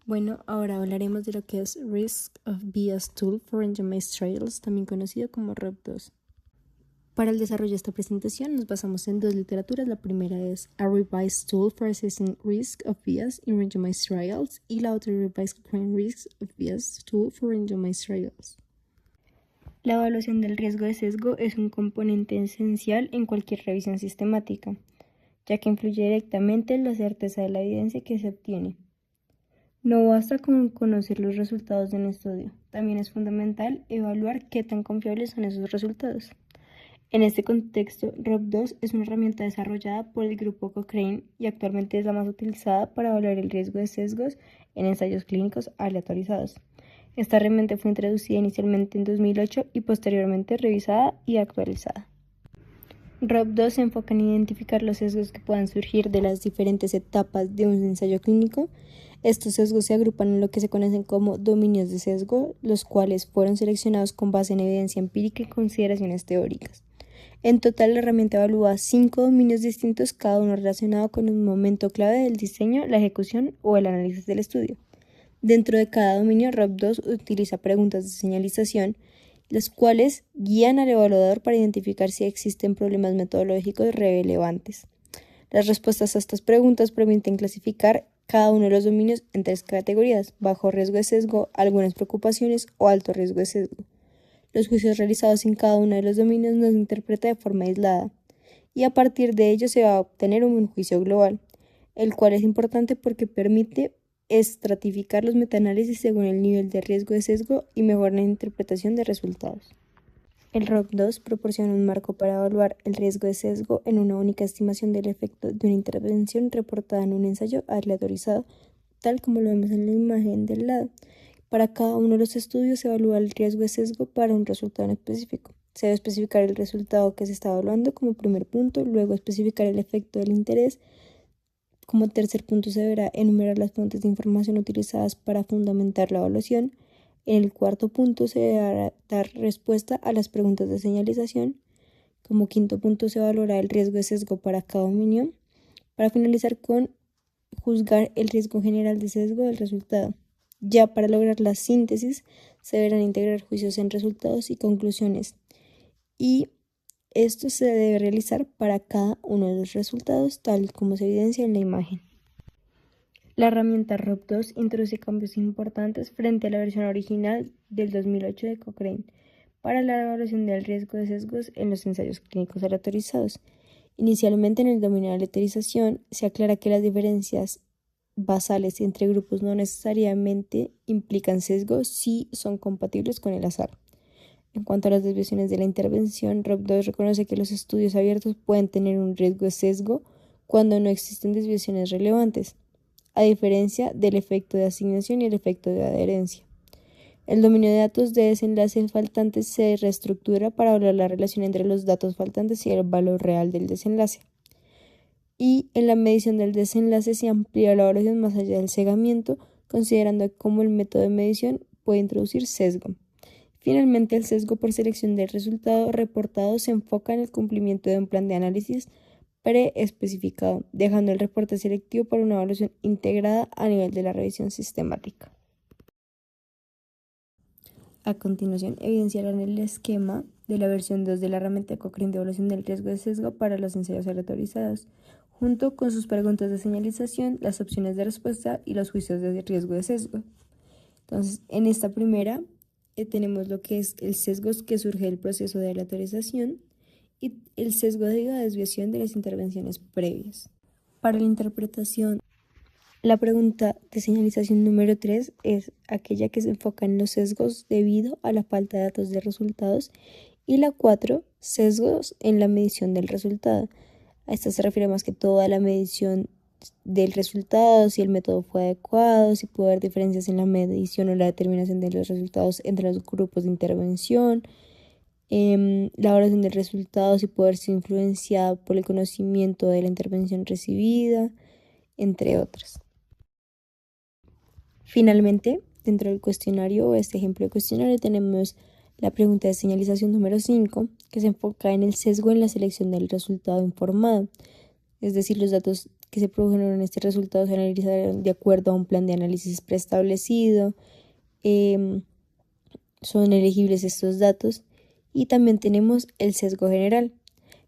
Bueno, ahora hablaremos de lo que es Risk of Bias Tool for Randomized Trials, también conocido como ROB2. Para el desarrollo de esta presentación nos basamos en dos literaturas. La primera es A Revised Tool for Assessing Risk of Bias in Randomized Trials y la otra Revised Cochrane Risk of Bias Tool for Randomized Trials. La evaluación del riesgo de sesgo es un componente esencial en cualquier revisión sistemática, ya que influye directamente en la certeza de la evidencia que se obtiene. No basta con conocer los resultados de un estudio, también es fundamental evaluar qué tan confiables son esos resultados. En este contexto, ROB2 es una herramienta desarrollada por el grupo Cochrane y actualmente es la más utilizada para evaluar el riesgo de sesgos en ensayos clínicos aleatorizados. Esta herramienta fue introducida inicialmente en 2008 y posteriormente revisada y actualizada. ROB2 se enfoca en identificar los sesgos que puedan surgir de las diferentes etapas de un ensayo clínico. Estos sesgos se agrupan en lo que se conocen como dominios de sesgo, los cuales fueron seleccionados con base en evidencia empírica y consideraciones teóricas. En total, la herramienta evalúa 5 dominios distintos, cada uno relacionado con un momento clave del diseño, la ejecución o el análisis del estudio. Dentro de cada dominio, ROB2 utiliza preguntas de señalización, las cuales guían al evaluador para identificar si existen problemas metodológicos relevantes. Las respuestas a estas preguntas permiten clasificar cada uno de los dominios en 3 categorías: bajo riesgo de sesgo, algunas preocupaciones o alto riesgo de sesgo. Los juicios realizados en cada uno de los dominios no se interpreta de forma aislada, y a partir de ello se va a obtener un juicio global, el cual es importante porque permite estratificar los metaanálisis según el nivel de riesgo de sesgo y mejorar la interpretación de resultados. El ROB2 proporciona un marco para evaluar el riesgo de sesgo en una única estimación del efecto de una intervención reportada en un ensayo aleatorizado, tal como lo vemos en la imagen del lado. Para cada uno de los estudios se evalúa el riesgo de sesgo para un resultado en específico. Se debe especificar el resultado que se está evaluando como primer punto, luego especificar el efecto del interés. Como tercer punto se deberá enumerar las fuentes de información utilizadas para fundamentar la evaluación. En el cuarto punto se deberá dar respuesta a las preguntas de señalización. Como quinto punto se evaluará el riesgo de sesgo para cada dominio, para finalizar con juzgar el riesgo general de sesgo del resultado. Ya para lograr la síntesis se deberán integrar juicios en resultados y conclusiones, y esto se debe realizar para cada uno de los resultados, tal como se evidencia en la imagen. La herramienta ROB2 introduce cambios importantes frente a la versión original del 2008 de Cochrane para la evaluación del riesgo de sesgos en los ensayos clínicos aleatorizados. Inicialmente, en el dominio de aleatorización, se aclara que las diferencias basales entre grupos no necesariamente implican sesgos si son compatibles con el azar. En cuanto a las desviaciones de la intervención, ROB2 reconoce que los estudios abiertos pueden tener un riesgo de sesgo cuando no existen desviaciones relevantes, a diferencia del efecto de asignación y el efecto de adherencia. El dominio de datos de desenlace faltantes se reestructura para evaluar la relación entre los datos faltantes y el valor real del desenlace. Y en la medición del desenlace se amplía la evaluación más allá del cegamiento, considerando cómo el método de medición puede introducir sesgo. Finalmente, el sesgo por selección del resultado reportado se enfoca en el cumplimiento de un plan de análisis preespecificado, dejando el reporte selectivo para una evaluación integrada a nivel de la revisión sistemática. A continuación, evidenciarán el esquema de la versión 2 de la herramienta Cochrane de evaluación del riesgo de sesgo para los ensayos aleatorizados, junto con sus preguntas de señalización, las opciones de respuesta y los juicios de riesgo de sesgo. Entonces, en esta primera tenemos lo que es el sesgo que surge del proceso de aleatorización y el sesgo debido a desviación de las intervenciones previas. Para la interpretación, la pregunta de señalización número 3 es aquella que se enfoca en los sesgos debido a la falta de datos de resultados, y la 4, sesgos en la medición del resultado. A esta se refiere más que todo a la medición del resultado, si el método fue adecuado, si puede haber diferencias en la medición o la determinación de los resultados entre los grupos de intervención, la evaluación del resultado, si puede haber sido influenciada por el conocimiento de la intervención recibida, entre otras. Finalmente, dentro del cuestionario o este ejemplo de cuestionario tenemos la pregunta de señalización número 5, que se enfoca en el sesgo en la selección del resultado informado, es decir, los datos que se produjeron en este resultado se analizaron de acuerdo a un plan de análisis preestablecido. Son elegibles estos datos. Y también tenemos el sesgo general,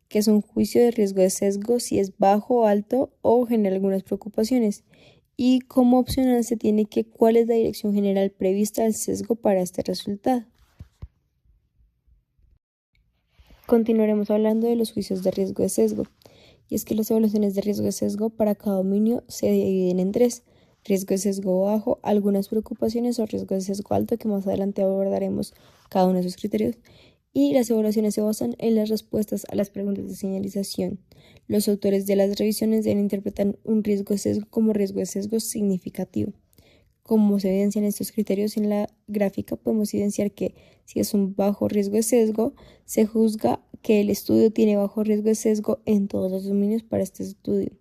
que es un juicio de riesgo de sesgo si es bajo, alto o genera algunas preocupaciones. Y como opcional se tiene que cuál es la dirección general prevista del sesgo para este resultado. Continuaremos hablando de los juicios de riesgo de sesgo. Y es que las evaluaciones de riesgo de sesgo para cada dominio se dividen en 3. Riesgo de sesgo bajo, algunas preocupaciones o riesgo de sesgo alto, que más adelante abordaremos cada uno de esos criterios. Y las evaluaciones se basan en las respuestas a las preguntas de señalización. Los autores de las revisiones deben interpretar un riesgo de sesgo como riesgo de sesgo significativo. Como se evidencian estos criterios en la gráfica, podemos evidenciar que si es un bajo riesgo de sesgo, se juzga que el estudio tiene bajo riesgo de sesgo en todos los dominios para este estudio.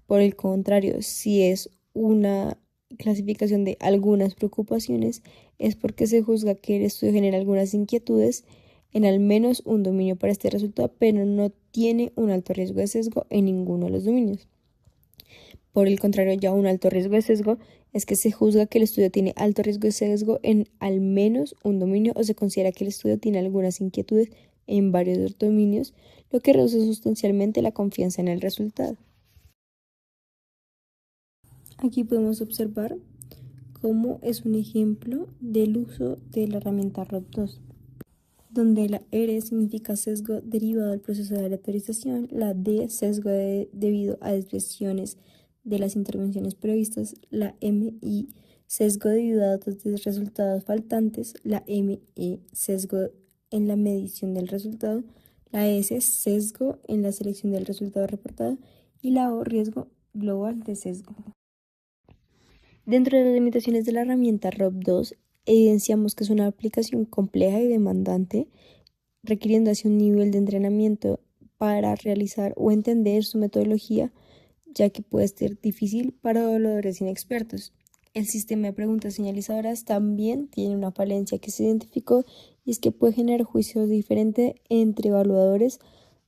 Por el contrario, si es una clasificación de algunas preocupaciones, es porque se juzga que el estudio genera algunas inquietudes en al menos un dominio para este resultado, pero no tiene un alto riesgo de sesgo en ninguno de los dominios. Por el contrario, ya un alto riesgo de sesgo es que se juzga que el estudio tiene alto riesgo de sesgo en al menos un dominio o se considera que el estudio tiene algunas inquietudes en varios dominios, lo que reduce sustancialmente la confianza en el resultado. Aquí podemos observar cómo es un ejemplo del uso de la herramienta ROP2, donde la R significa sesgo derivado del proceso de aleatorización, la D sesgo debido a desviaciones de las intervenciones previstas, la MI sesgo debido a datos de resultados faltantes, la ME sesgo en la medición del resultado, la S sesgo en la selección del resultado reportado y la O riesgo global de sesgo. Dentro de las limitaciones de la herramienta ROP2, evidenciamos que es una aplicación compleja y demandante, requiriendo así un nivel de entrenamiento para realizar o entender su metodología, ya que puede ser difícil para evaluadores inexpertos. El sistema de preguntas señalizadoras también tiene una falencia que se identificó y es que puede generar juicios diferentes entre evaluadores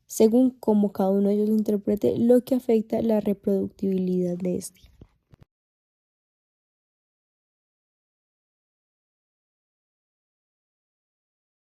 según cómo cada uno de ellos lo interprete, lo que afecta la reproductibilidad de este.